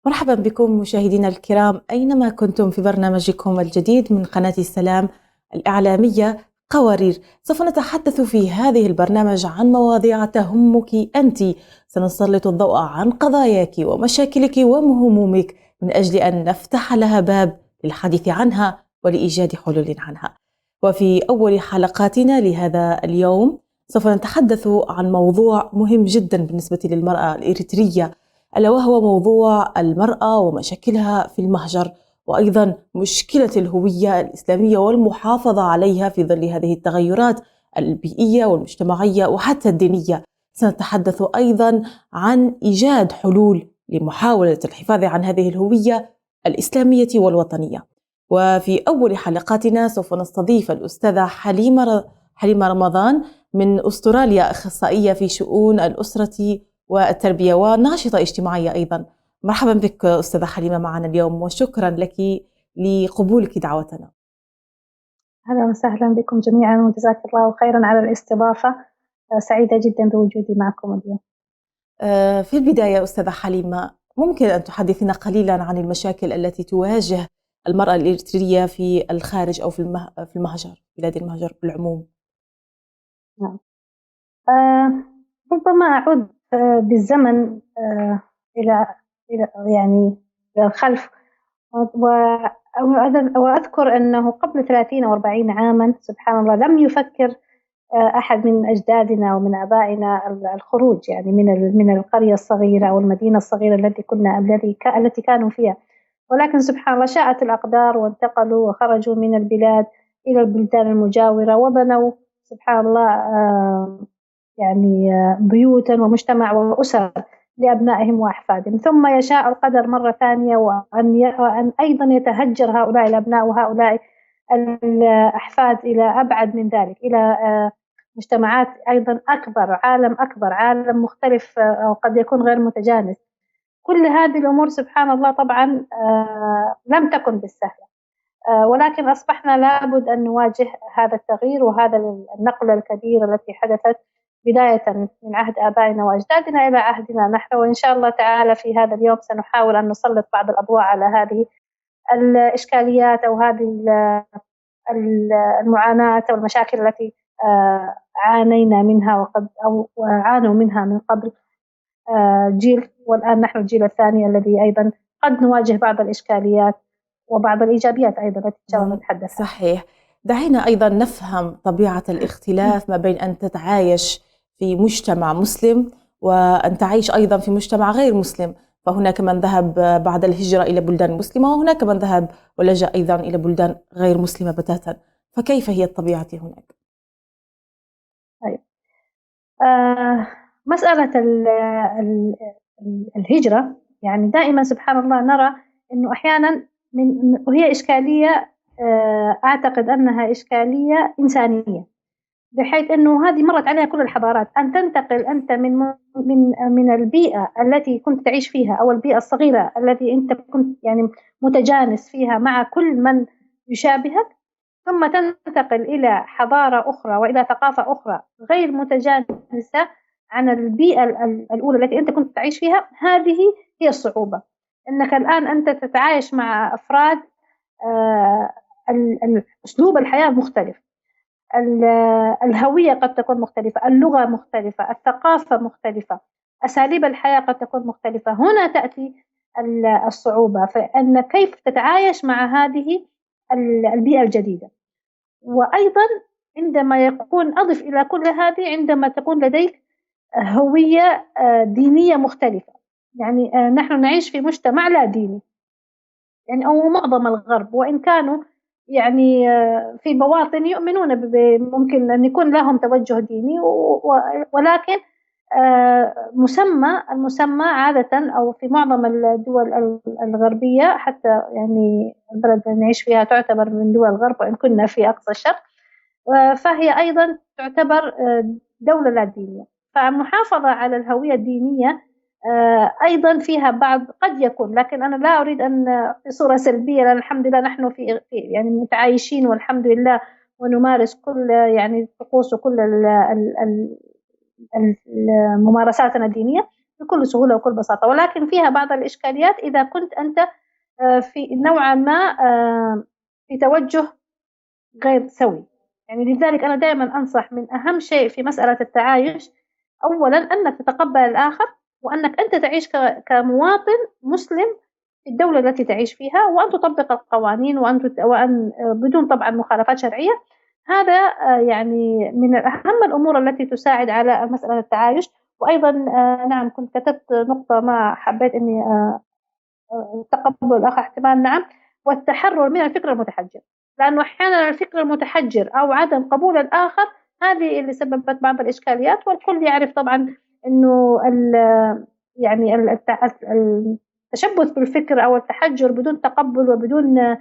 مرحبا بكم مشاهدينا الكرام أينما كنتم في برنامجكم الجديد من قناة السلام الإعلامية قوارير. سوف نتحدث في هذه البرنامج عن مواضيع تهمك أنت. سنسلط الضوء عن قضاياك ومشاكلك ومهمومك من أجل أن نفتح لها باب للحديث عنها ولإيجاد حلول عنها. وفي أول حلقاتنا لهذا اليوم سوف نتحدث عن موضوع مهم جدا بالنسبة للمرأة الإريترية، ألا وهو موضوع المرأة ومشاكلها في المهجر، وأيضا مشكلة الهوية الإسلامية والمحافظة عليها في ظل هذه التغيرات البيئية والمجتمعية وحتى الدينية. سنتحدث أيضا عن إيجاد حلول لمحاولة الحفاظ عن هذه الهوية الإسلامية والوطنية. وفي أول حلقاتنا سوف نستضيف الأستاذة حليمة رمضان من أستراليا، أخصائية في شؤون الأسرة والتربية وناشطة اجتماعية أيضا. مرحبا بك أستاذة حليمة معنا اليوم، وشكرا لك لقبولك دعوتنا. أهلا وسهلا بكم جميعا وجزاك الله خيرا على الاستضافة. سعيدة جدا بوجودي معكم اليوم. في البداية أستاذة حليمة، ممكن أن تحدثينا قليلا عن المشاكل التي تواجه المرأة الإريترية في الخارج أو في المهجر، بلاد المهجر بالعموم؟ نعم. ربما أعود بالزمن إلى يعني إلى الخلف، وأذكر أنه قبل 30 أو 40 عاما سبحان الله لم يفكر أحد من أجدادنا ومن آبائنا الخروج يعني من القرية الصغيرة أو المدينة الصغيرة التي كانوا فيها، ولكن سبحان الله شاءت الأقدار وانتقلوا وخرجوا من البلاد إلى البلدان المجاورة وبنوا سبحان الله بيوتا ومجتمع وأسر لأبنائهم وأحفادهم، ثم يشاء القدر مرة ثانية وأن أيضا يتهجر هؤلاء الأبناء وهؤلاء الأحفاد إلى أبعد من ذلك، إلى مجتمعات أيضا أكبر، عالم مختلف أو قد يكون غير متجانس. كل هذه الأمور سبحان الله طبعا لم تكن بالسهل، ولكن أصبحنا لابد أن نواجه هذا التغيير وهذا النقلة الكبيرة التي حدثت بداية من عهد آبائنا وأجدادنا إلى عهدنا نحن، وإن شاء الله تعالى في هذا اليوم سنحاول أن نسلط بعض الأضواء على هذه الإشكاليات أو هذه المعاناة والمشاكل التي عانينا منها أو عانوا منها من قبل جيل، والآن نحن الجيل الثاني الذي أيضا قد نواجه بعض الإشكاليات وبعض الإيجابيات أيضا التي إن شاء الله نتحدث عنها. صحيح. دعينا أيضا نفهم طبيعة الاختلاف ما بين أن تتعايش في مجتمع مسلم وأن تعيش أيضا في مجتمع غير مسلم. فهناك من ذهب بعد الهجرة إلى بلدان مسلمة، وهناك من ذهب ولجأ أيضا إلى بلدان غير مسلمة بتاتا. فكيف هي الطبيعة هناك؟ طيب. مسألة الهجرة يعني دائما سبحان الله نرى أنه أحيانا وهي إشكالية، أعتقد أنها إشكالية إنسانية، بحيث أنه هذه مرت عليها كل الحضارات، أن تنتقل أنت من البيئة التي كنت تعيش فيها أو البيئة الصغيرة التي أنت كنت يعني متجانس فيها مع كل من يشابهك، ثم تنتقل إلى حضارة أخرى وإلى ثقافة أخرى غير متجانسة عن البيئة الأولى التي أنت كنت تعيش فيها. هذه هي الصعوبة، أنك الآن أنت تتعايش مع أفراد أسلوب الحياة مختلف، الهوية قد تكون مختلفة، اللغة مختلفة، الثقافة مختلفة، أساليب الحياة قد تكون مختلفة. هنا تأتي الصعوبة، فأن كيف تتعايش مع هذه البيئة الجديدة. وأيضا عندما يكون أضف إلى كل هذه عندما تكون لديك هوية دينية مختلفة، يعني نحن نعيش في مجتمع لا ديني يعني، أو معظم الغرب وإن كانوا يعني في بواطن يؤمنون ممكن أن يكون لهم توجه ديني، ولكن المسمى عادة أو في معظم الدول الغربية، حتى يعني البلد اللي نعيش فيها تعتبر من دول الغرب وإن كنا في أقصى الشرق، فهي أيضا تعتبر دولة لا دينية. فالمحافظة على الهوية الدينية أيضا فيها بعض قد يكون، لكن أنا لا أريد أن في صورة سلبية، لأن الحمد لله نحن في يعني متعايشين والحمد لله ونمارس كل يعني طقوس وكل ممارساتنا الدينية، بكل سهولة وكل بساطة، ولكن فيها بعض الإشكاليات إذا كنت أنت في نوعا ما في توجه غير سوي. يعني لذلك أنا دائما أنصح من أهم شيء في مسألة التعايش أولا أنك تتقبل الآخر، وأنك أنت تعيش كمواطن مسلم في الدولة التي تعيش فيها، وأن تطبق القوانين وأن بدون طبعا مخالفات شرعية. هذا يعني من أهم الأمور التي تساعد على مسألة التعايش. وأيضا نعم كنت كتبت نقطة ما حبيت أني تقبل الآخر احتمال نعم، والتحرر من الفكر المتحجر، لأنه أحيانا الفكر المتحجر أو عدم قبول الآخر هذه اللي سببت بعض الإشكاليات. والكل يعرف طبعا أنه يعني التشبث بالفكر أو التحجر بدون تقبل وبدون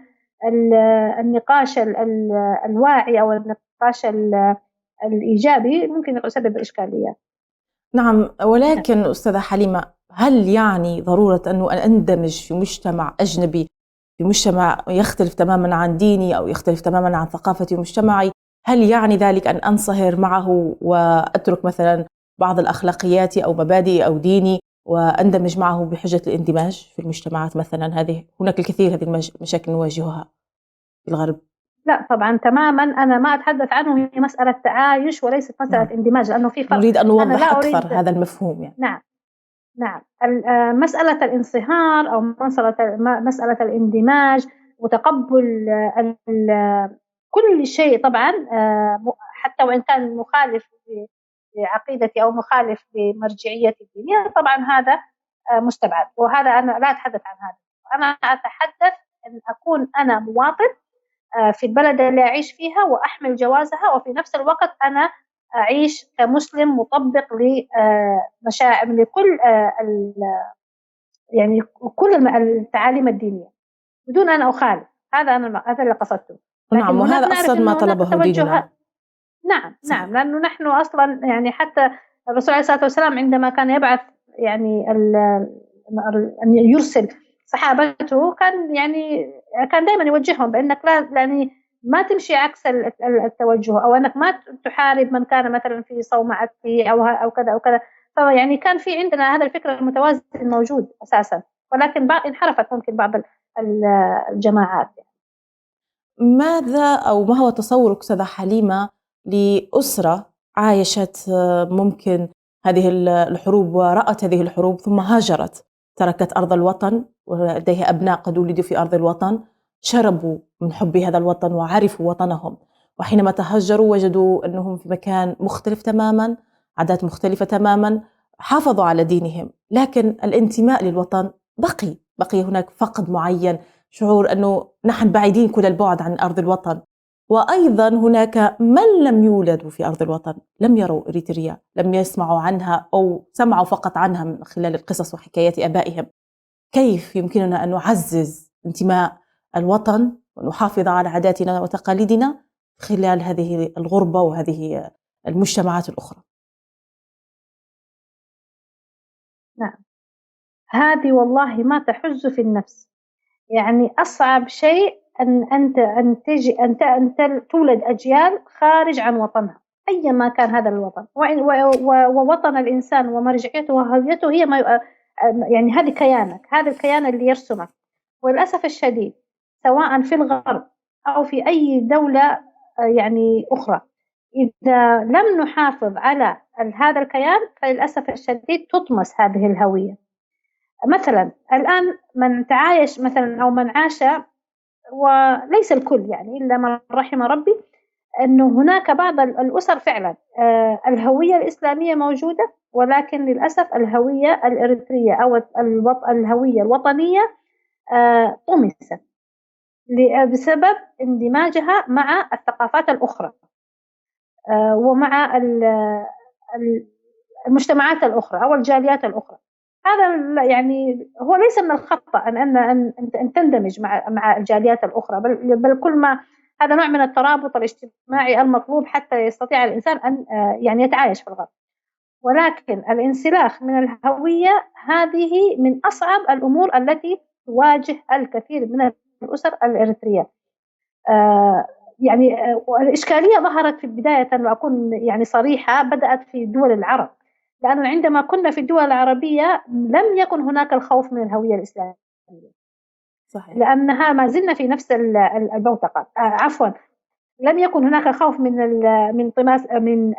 النقاش الواعي أو النقاش الإيجابي ممكن يسبب إشكاليات. نعم، ولكن أستاذة حليمة، هل يعني ضرورة أنه أندمج في مجتمع أجنبي، في مجتمع يختلف تماما عن ديني أو يختلف تماما عن ثقافتي ومجتمعي، هل يعني ذلك أن أنصهر معه وأترك مثلا بعض الأخلاقيات أو مبادئي أو ديني وأندمج معه بحجة الاندماج في المجتمعات؟ مثلا هذه هناك الكثير هذه المشاكل نواجهها في الغرب. لا طبعا تماما، أنا ما أتحدث عنه هي مسألة تعايش وليست مسألة نعم. اندماج، لأنه في فرق. نريد أن أنا نوضح لا أكثر أريد. هذا المفهوم يعني. نعم نعم مسألة الانصهار أو مسألة الاندماج وتقبل كل شيء طبعا حتى وإن كان مخالف بعقيدتي أو مخالف بمرجعيتي الدينية، طبعا هذا مستبعد، وهذا أنا لا أتحدث عن هذا. أنا أتحدث أن أكون أنا مواطن في البلد اللي أعيش فيها وأحمل جوازها، وفي نفس الوقت أنا أعيش كمسلم مطبق لمشاعر لكل يعني كل التعاليم الدينية بدون أن أخالف. هذا اللي قصدته. نعم، وهذا نعرف أصلا ما إنه هناك طلبه ديننا. توجه. نعم صحيح. نعم، لأنه نحن أصلا يعني حتى الرسول عليه الصلاة والسلام عندما كان يبعث يعني أن يرسل صحابته كان دائما يوجههم بأنك لا يعني ما تمشي عكس التوجه، أو أنك ما تحارب من كان مثلا في صومعته أو كذا أو كذا. فيعني كان في عندنا هذا الفكر المتوازن موجود أساسا، ولكن انحرفت ممكن بعض الجماعات. ماذا أو ما هو تصورك أستاذة حليمة لأسرة عايشت ممكن هذه الحروب ورأت هذه الحروب ثم هاجرت، تركت أرض الوطن ولديها أبناء قد ولدوا في أرض الوطن، شربوا من حب هذا الوطن وعرفوا وطنهم، وحينما تهجروا وجدوا أنهم في مكان مختلف تماما، عادات مختلفة تماما، حافظوا على دينهم، لكن الانتماء للوطن بقي هناك فقد معين، شعور أنه نحن بعيدين كل البعد عن أرض الوطن. وأيضا هناك من لم يولدوا في أرض الوطن، لم يروا إريتريا، لم يسمعوا عنها أو سمعوا فقط عنها من خلال القصص وحكايات آبائهم. كيف يمكننا أن نعزز انتماء الوطن ونحافظ على عاداتنا وتقاليدنا خلال هذه الغربة وهذه المجتمعات الأخرى؟ نعم، هذه والله ما تحز في النفس. يعني أصعب شيء أن تولد أجيال خارج عن وطنها أيما كان هذا الوطن، ووطن الإنسان ومرجعيته وهويته هي ما يعني هذه كيانك، هذا الكيان اللي يرسمك. وللأسف الشديد سواء في الغرب أو في أي دولة يعني أخرى، إذا لم نحافظ على هذا الكيان فللأسف الشديد تطمس هذه الهوية. مثلا الآن من تعايش مثلا أو من عاش، وليس الكل يعني إلا من رحم ربي، أنه هناك بعض الأسر فعلا الهوية الإسلامية موجودة، ولكن للأسف الهوية الإريترية أو الهوية الوطنية طمست بسبب اندماجها مع الثقافات الأخرى ومع المجتمعات الأخرى أو الجاليات الأخرى. هذا يعني هو ليس من الخطأ أن تندمج مع الجاليات الأخرى، بل كل ما هذا نوع من الترابط الاجتماعي المطلوب حتى يستطيع الإنسان أن يعني يتعايش في الغرب. ولكن الانسلاخ من الهوية هذه من أصعب الأمور التي تواجه الكثير من الأسر الإريترية. يعني الإشكالية ظهرت في بداية، وأكون يعني صريحة، بدأت في دول العرب، لأنه عندما كنا في الدول العربية لم يكن هناك الخوف من الهوية الإسلامية، صحيح. لأنها ما زلنا في نفس البوتقة. عفوا، لم يكن هناك خوف من طماس أن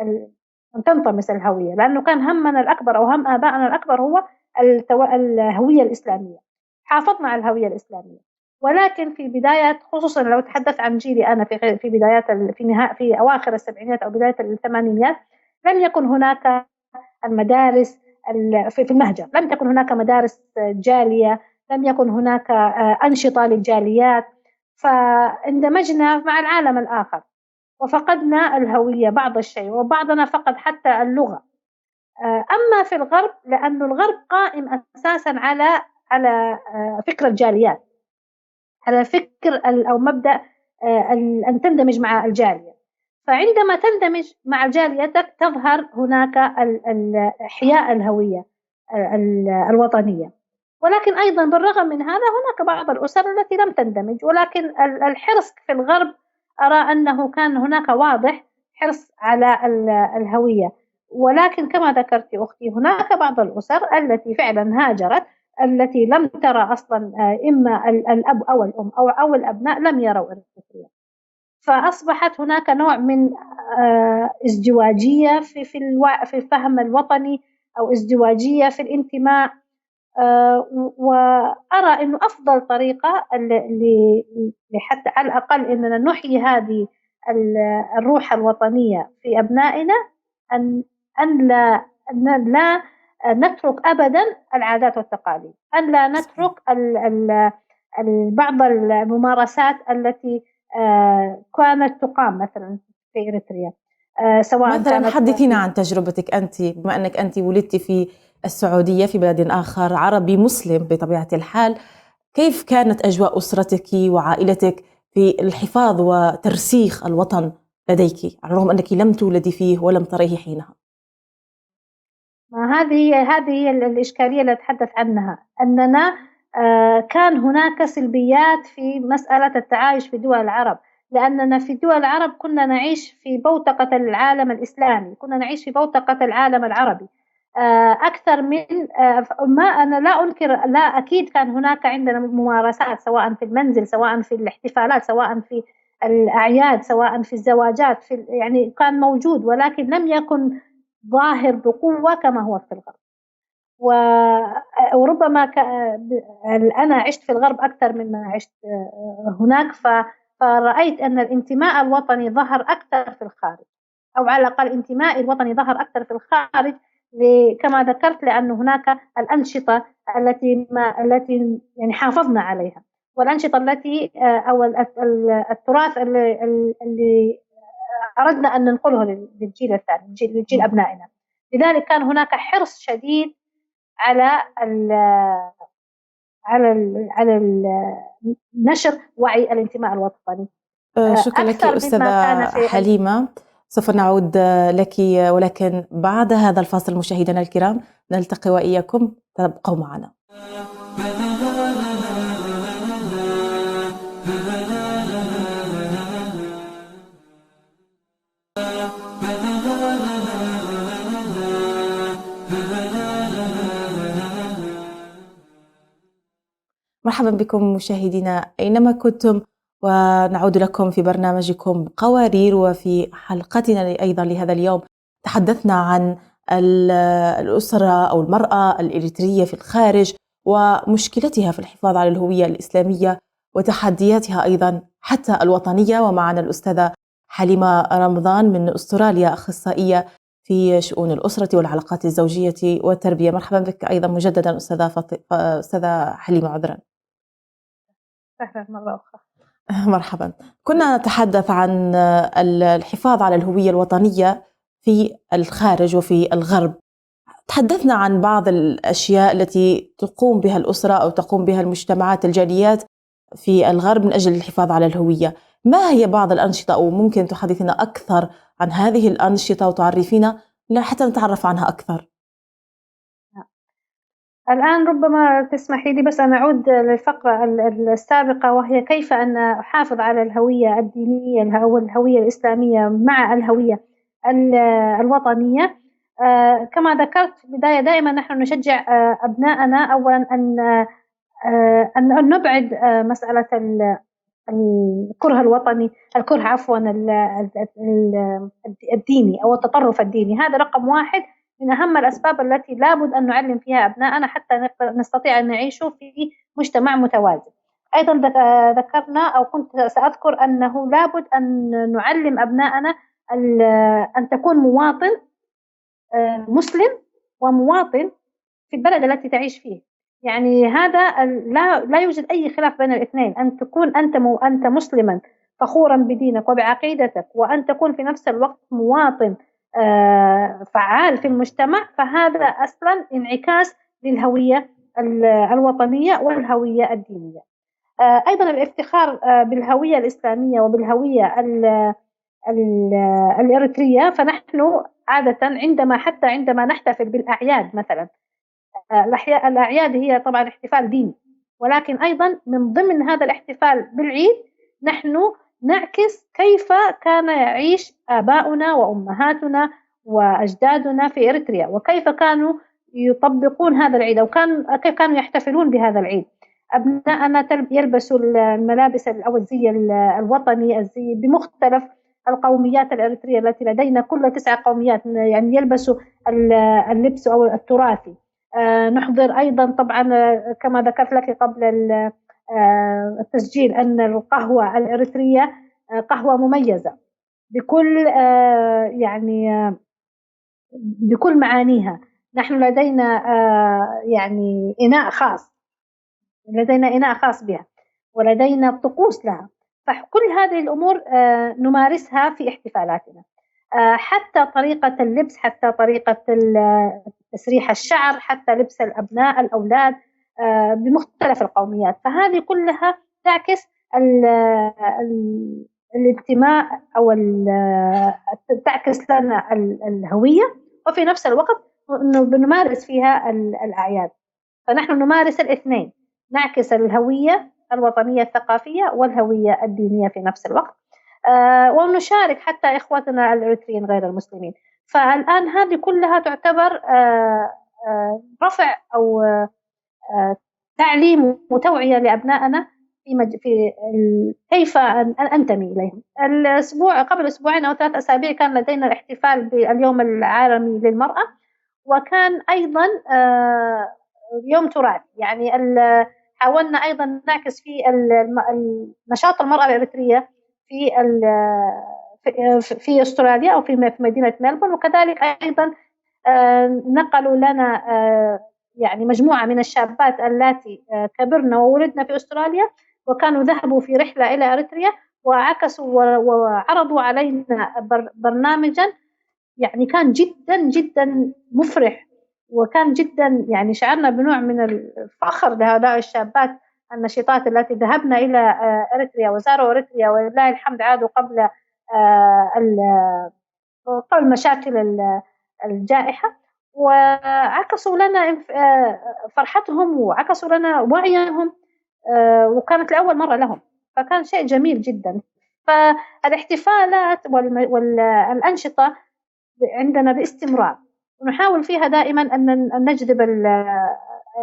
تنطمس الهوية، لأنه كان همنا الأكبر أو هم آبائنا الأكبر هو الهوية الإسلامية. حافظنا على الهوية الإسلامية، ولكن في بداية، خصوصا لو تحدث عن جيلي أنا في بدايات في أواخر السبعينات أو بداية الثمانينات، لم يكن هناك المدارس في المهجر، لم تكن هناك مدارس جالية، لم يكن هناك أنشطة للجاليات، فاندمجنا مع العالم الآخر وفقدنا الهوية بعض الشيء، وبعضنا فقد حتى اللغة. أما في الغرب، لأن الغرب قائم أساسا على فكر الجاليات، على فكر أو مبدأ أن تندمج مع الجالية. فعندما تندمج مع جاليتك تظهر هناك إحياء الهوية الوطنية. ولكن أيضا بالرغم من هذا هناك بعض الأسر التي لم تندمج، ولكن الحرص في الغرب أرى أنه كان هناك واضح حرص على الهوية. ولكن كما ذكرت أختي، هناك بعض الأسر التي فعلا هاجرت، التي لم ترى أصلا إما الأب أو الأم أو الأبناء لم يروا إريتريا، فأصبحت هناك نوع من ازدواجية في الفهم الوطني، أو ازدواجية في الانتماء. وأرى أنه أفضل طريقة حتى على الأقل أننا نحيي هذه الروح الوطنية في أبنائنا، أن لا نترك أبدا العادات والتقاليد، أن لا نترك بعض الممارسات التي كانت تقام مثلا في إريتريا، سواء مثلا كانت حدثينا عن تجربتك أنت، بما أنك أنت ولدت في السعودية في بلد آخر عربي مسلم بطبيعة الحال، كيف كانت أجواء أسرتك وعائلتك في الحفاظ وترسيخ الوطن لديك على الرغم أنك لم تولدي فيه ولم تريه حينها؟ هذه الإشكالية اللي أتحدث عنها، أننا كان هناك سلبيات في مسألة التعايش في دول العرب، لأننا في دول العرب كنا نعيش في بوتقة العالم الإسلامي، كنا نعيش في بوتقة العالم العربي أكثر من ما أنا لا أنكر، لا أكيد كان هناك عندنا ممارسات سواء في المنزل، سواء في الاحتفالات، سواء في الأعياد، سواء في الزواجات، يعني كان موجود، ولكن لم يكن ظاهر بقوة كما هو في الغرب. وربما أنا عشت في الغرب أكثر مما عشت هناك، فرأيت أن الانتماء الوطني ظهر أكثر في الخارج، أو على الأقل انتمائي الوطني ظهر أكثر في الخارج، كما ذكرت، لأن هناك الأنشطة التي يعني حافظنا عليها، والأنشطة التي أو التراث اللي أردنا أن ننقله للجيل الثاني، للجيل أبنائنا. لذلك كان هناك حرص شديد على نشر وعي الانتماء الوطني شكرا لك أكثر مما كان أستاذة في حليمة. سوف نعود لك ولكن بعد هذا الفاصل مشاهدينا الكرام، نلتقي وإياكم، تبقوا معنا. مرحبا بكم مشاهدينا أينما كنتم، ونعود لكم في برنامجكم قوارير. وفي حلقتنا أيضا لهذا اليوم تحدثنا عن الأسرة أو المرأة الإريترية في الخارج ومشكلتها في الحفاظ على الهوية الإسلامية وتحدياتها أيضا حتى الوطنية. ومعنا الأستاذة حليمة رمضان من أستراليا، أخصائية في شؤون الأسرة والعلاقات الزوجية والتربية. مرحبا بك أيضا مجددا أستاذة حليمة، عذرا. مرة أخرى. مرحبا. كنا نتحدث عن الحفاظ على الهوية الوطنية في الخارج وفي الغرب. تحدثنا عن بعض الأشياء التي تقوم بها الأسرة أو تقوم بها المجتمعات الجاليات في الغرب من أجل الحفاظ على الهوية. ما هي بعض الأنشطة، أو ممكن تحدثنا أكثر عن هذه الأنشطة وتعرفينا حتى نتعرف عنها أكثر؟ الآن ربما تسمحي لي بس أن أعود للفقرة السابقة، وهي كيف أن أحافظ على الهوية الدينية أو الهوية الإسلامية مع الهوية الوطنية. كما ذكرت في البداية دائما نحن نشجع أبناءنا أولا أن نبعد مسألة الكره الوطني، الكره عفوا الديني أو التطرف الديني. هذا رقم واحد من أهم الأسباب التي لابد أن نعلم فيها أبناءنا حتى نستطيع أن نعيش في مجتمع متوازن. أيضا ذكرنا أو كنت سأذكر أنه لابد أن نعلم أبناءنا أن تكون مواطن مسلم ومواطن في البلد التي تعيش فيه. يعني هذا لا يوجد أي خلاف بين الاثنين، أن تكون أنت مسلما فخورا بدينك وبعقيدتك، وأن تكون في نفس الوقت مواطن فعال في المجتمع، فهذا أصلا انعكاس للهوية الوطنية والهوية الدينية. أيضا الافتخار بالهوية الإسلامية وبالهوية الإريترية. فنحن عادة عندما نحتفل بالأعياد مثلا، الأعياد هي طبعا احتفال ديني، ولكن أيضا من ضمن هذا الاحتفال بالعيد نحن نعكس كيف كان يعيش آباؤنا وأمهاتنا وأجدادنا في إريتريا، وكيف كانوا يطبقون هذا العيد، أو كيف كانوا يحتفلون بهذا العيد. أبناءنا يلبسوا الملابس أو الزي الوطني، الزي بمختلف القوميات الإريترية التي لدينا، كل 9 قوميات يعني يلبسوا اللبس أو التراثي. نحضر أيضا طبعا كما ذكرت لك قبل التسجيل أن القهوة الإريترية قهوة مميزة بكل يعني بكل معانيها. نحن لدينا يعني إناء خاص بها، ولدينا طقوس لها. فكل هذه الأمور نمارسها في احتفالاتنا، حتى طريقة اللبس، حتى طريقة تسريح الشعر، حتى لبس الأولاد بمختلف القوميات. فهذه كلها تعكس الانتماء أو تعكس لنا الهوية، وفي نفس الوقت بنمارس فيها الأعياد. فنحن نمارس الاثنين، نعكس الهوية الوطنية الثقافية والهوية الدينية في نفس الوقت، ونشارك حتى إخوتنا الإريتريين غير المسلمين. فالآن هذه كلها تعتبر رفع أو تعليم وتوعية لأبنائنا في كيف أن أنتمي إليهم. قبل أسبوعين أو 3 أسابيع كان لدينا الاحتفال باليوم العالمي للمرأة، وكان أيضا يوم تراث. يعني حاولنا أيضا نعكس في نشاط المرأة الإريترية في أستراليا أو في مدينة ملبورن. وكذلك أيضا نقلوا لنا يعني مجموعة من الشابات اللاتي كبرن وولدن في أستراليا، وكانوا ذهبوا في رحلة إلى إريتريا وعكسوا وعرضوا علينا برنامجا يعني كان جدا جدا مفرح، وكان جدا يعني شعرنا بنوع من الفخر لهؤلاء الشابات النشيطات التي ذهبنا إلى إريتريا وزاروا إريتريا، ولله الحمد عادوا قبل مشاكل الجائحة، وعكسوا لنا فرحتهم وعكسوا لنا وعيهم، وكانت لأول مرة لهم، فكان شيء جميل جدا. فالاحتفالات والأنشطة عندنا باستمرار، ونحاول فيها دائما أن نجذب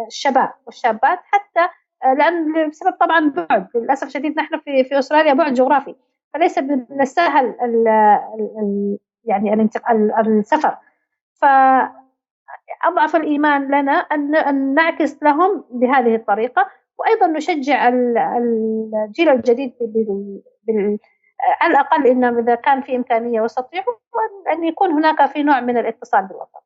الشباب والشابات، حتى لأن بسبب طبعا بعد للأسف شديد نحن في أستراليا بعد جغرافي، فليس من السهل يعني السفر. فأضعف الإيمان لنا أن نعكس لهم بهذه الطريقة، وأيضا نشجع الجيل الجديد على الأقل إن إذا كان في إمكانية واستطيعوا أن يكون هناك في نوع من الاتصال بالوطن.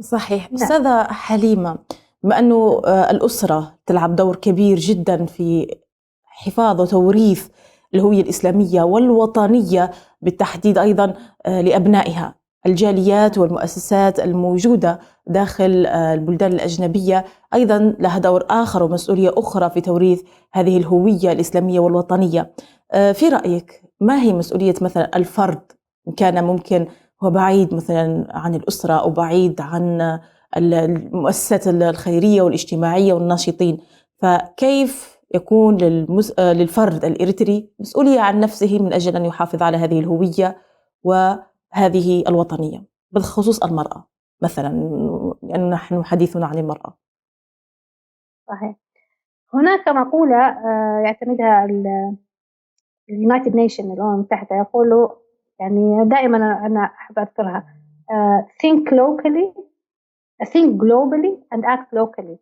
صحيح. أستاذة حليمة، بما أنه الأسرة تلعب دور كبير جدا في حفاظ وتوريث الهوية الإسلامية والوطنية بالتحديد أيضا لأبنائها، الجاليات والمؤسسات الموجودة داخل البلدان الأجنبية أيضا لها دور آخر ومسؤولية أخرى في توريث هذه الهوية الإسلامية والوطنية. في رأيك ما هي مسؤولية مثلا الفرد إن كان ممكن هو بعيد مثلا عن الأسرة أو بعيد عن المؤسسات الخيرية والاجتماعية والناشطين، فكيف يكون للفرد الإريتري مسؤولية عن نفسه من أجل أن يحافظ على هذه الهوية وهذه الوطنية بالخصوص المرأة؟ مثلا، لأنه نحن حديثنا عن المرأة؟ صحيح. هناك مقولة يعتمدها اليونايتد نيشن، الأمم المتحدة، يقولوا يعني دائما أنا أحب أذكرها: think locally, think globally and act locally.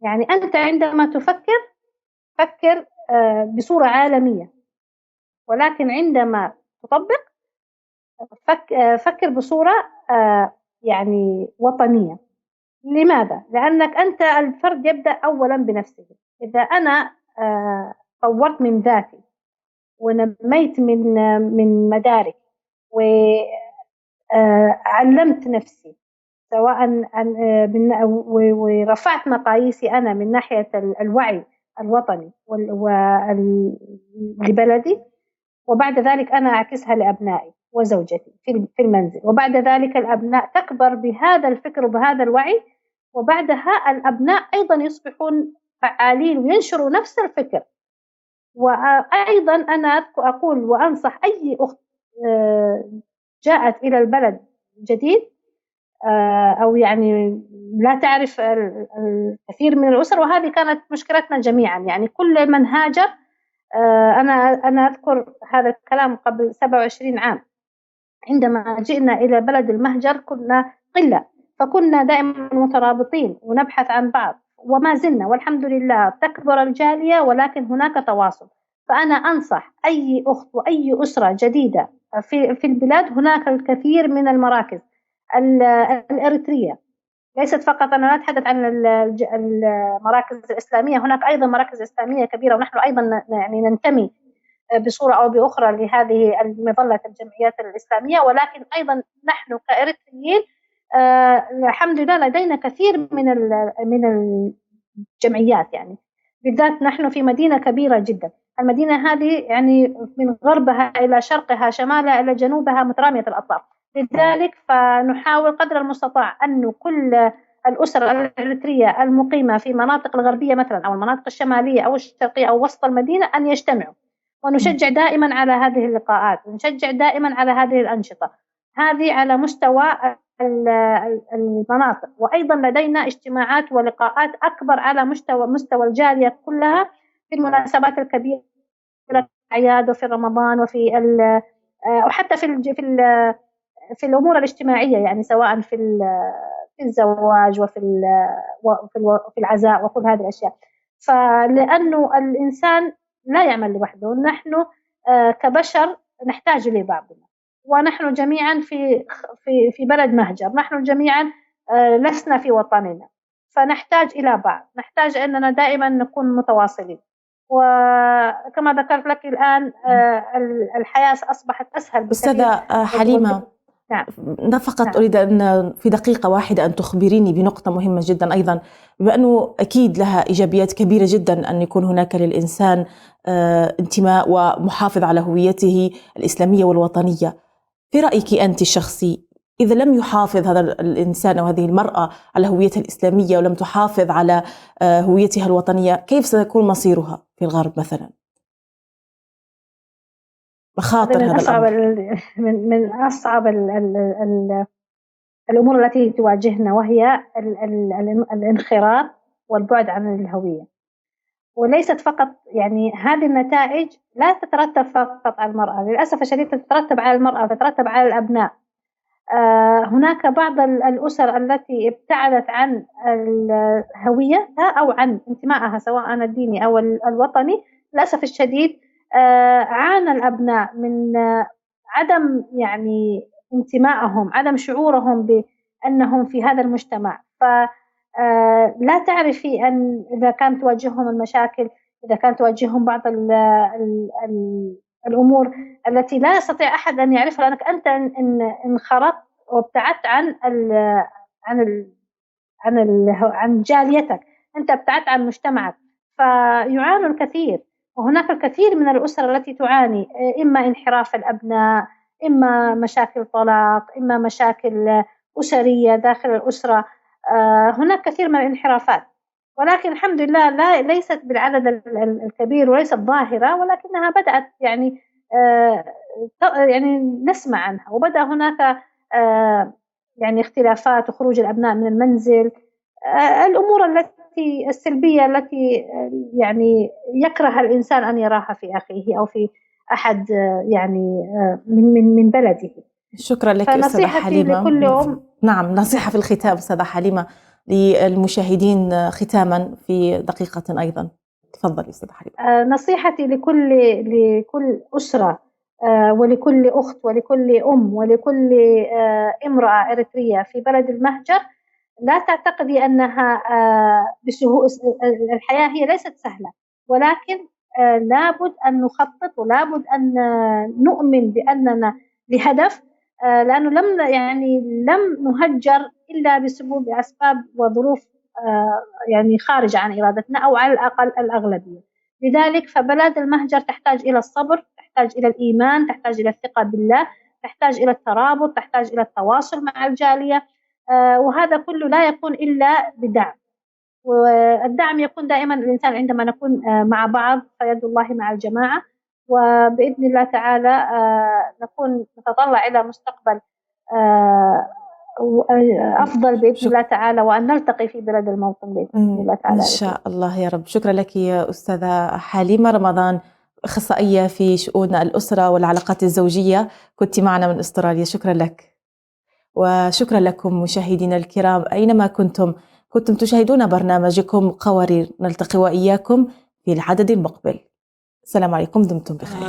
يعني أنت عندما تفكر، فكر بصورة عالمية، ولكن عندما تطبق فكر بصورة يعني وطنية. لماذا؟ لأنك أنت الفرد يبدأ أولا بنفسه. إذا أنا طورت من ذاتي ونميت من مدارك وعلمت نفسي، سواء ورفعت مقاييسي أنا من ناحية الوعي الوطني لبلدي، وبعد ذلك أنا أعكسها لأبنائي وزوجتي في المنزل، وبعد ذلك الأبناء تكبر بهذا الفكر وبهذا الوعي، وبعدها الأبناء أيضا يصبحون فعالين وينشروا نفس الفكر. وأيضا أنا أقول وأنصح أي أخت جاءت إلى البلد جديد، أو يعني لا تعرف الكثير من الأسر، وهذه كانت مشكلتنا جميعا، يعني كل من هاجر. أنا أذكر هذا الكلام قبل 27 عام، عندما جئنا إلى بلد المهجر كنا قلة، فكنا دائما مترابطين ونبحث عن بعض، وما زلنا والحمد لله تكبر الجالية، ولكن هناك تواصل. فأنا أنصح أي أخت وأي أسرة جديدة في البلاد، هناك الكثير من المراكز الإريترية، ليست فقط، أنا لا أتحدث عن المراكز الإسلامية، هناك أيضا مراكز إسلامية كبيرة، ونحن أيضا يعني ننتمي بصورة أو بأخرى لهذه مظلة الجمعيات الإسلامية، ولكن أيضا نحن كإريتريين الحمد لله لدينا كثير من الجمعيات، يعني بالذات نحن في مدينة كبيرة جدا. المدينة هذه يعني من غربها إلى شرقها، شمالها إلى جنوبها، مترامية الأطراف. لذلك فنحاول قدر المستطاع أن كل الأسر الإريترية المقيمة في مناطق الغربية مثلا، أو المناطق الشمالية أو الشرقية أو وسط المدينة، أن يجتمعوا، ونشجع دائما على هذه اللقاءات، ونشجع دائما على هذه الأنشطة هذه على مستوى المناطق. وأيضا لدينا اجتماعات ولقاءات أكبر على مستوى الجالية كلها في المناسبات الكبيرة، في الأعياد وفي رمضان وفي وحتى في الأمور الاجتماعية، يعني سواء في الزواج وفي العزاء وكل هذه الأشياء. فلأنه الإنسان لا يعمل لوحده، نحن كبشر نحتاج لبعضنا، ونحن جميعا في بلد مهجر، نحن جميعا لسنا في وطننا، فنحتاج إلى بعض، نحتاج أننا دائما نكون متواصلين. وكما ذكرت لك الآن الحياة أصبحت أسهل بكثير. أستاذة حليمة، نعم. فقط نعم. أريد أن في دقيقة واحدة أن تخبريني بنقطة مهمة جدا أيضا، بأنه أكيد لها إيجابيات كبيرة جدا أن يكون هناك للإنسان انتماء ومحافظ على هويته الإسلامية والوطنية. في رأيك أنت الشخصي، إذا لم يحافظ هذا الإنسان أو هذه المرأة على هويتها الإسلامية ولم تحافظ على هويتها الوطنية، كيف سيكون مصيرها في الغرب مثلا؟ مخاطر هذا الأمر من أصعب الأمور التي تواجهنا، وهي الانخراط والبعد عن الهوية. وليست فقط يعني هذه النتائج لا تترتب فقط على المرأة، للأسف الشديد تترتب على المرأة وتترتب على الأبناء. هناك بعض الأسر التي ابتعدت عن هويتها أو عن انتمائها سواء الديني أو الوطني، للأسف الشديد عانى الأبناء من عدم يعني انتمائهم، عدم شعورهم بأنهم في هذا المجتمع. لا تعرفي أن إذا كانت تواجههم المشاكل، إذا كانت تواجههم بعض الأمور التي لا يستطيع أحد أن يعرفها، لأنك أنت انخرطت وابتعدت عن جاليتك، أنت ابتعدت عن مجتمعك، فيعانوا الكثير. وهناك الكثير من الأسر التي تعاني، إما انحراف الأبناء، إما مشاكل طلاق، إما مشاكل أسرية داخل الأسرة. هناك كثير من الانحرافات، ولكن الحمد لله ليست بالعدد الكبير وليست ظاهرة، ولكنها بدأت يعني نسمع عنها، وبدأ هناك يعني اختلافات وخروج الأبناء من المنزل، الأمور السلبية التي يعني يكره الإنسان أن يراها في أخيه أو في أحد يعني من بلده. شكرا لك أستاذة فنصيحتي حليمة. لكل أم. نعم، نصيحة في الختام أستاذة حليمة للمشاهدين ختاما في دقيقة أيضا. تفضلي أستاذة حليمة. نصيحتي لكل أسرة ولكل أخت ولكل أم ولكل امرأة إريترية في بلد المهجر، لا تعتقدي أنها بسهولة. الحياة هي ليست سهلة، ولكن لابد أن نخطط، ولابد أن نؤمن بأننا لهدف، لأنه لم نهجر إلا بأسباب وظروف يعني خارجة عن إرادتنا، أو على الأقل الأغلبية. لذلك فبلاد المهجر تحتاج إلى الصبر، تحتاج إلى الإيمان، تحتاج إلى الثقة بالله، تحتاج إلى الترابط، تحتاج إلى التواصل مع الجالية، وهذا كله لا يكون إلا بدعم. والدعم يكون دائما الإنسان عندما نكون مع بعض، فيد الله مع الجماعة. وبإذن الله تعالى نكون نتطلع إلى مستقبل أفضل بإذن الله تعالى، وأن نلتقي في بلد الموطن بإذن الله تعالى. إن شاء الله يا رب. شكرا لك يا أستاذة حليمة رمضان، أخصائية في شؤون الأسرة والعلاقات الزوجية، كنت معنا من أستراليا. شكرا لك. وشكرا لكم مشاهدينا الكرام أينما كنتم تشاهدون برنامجكم قوارير. نلتقي وإياكم في العدد المقبل. السلام عليكم، دمتم بخير.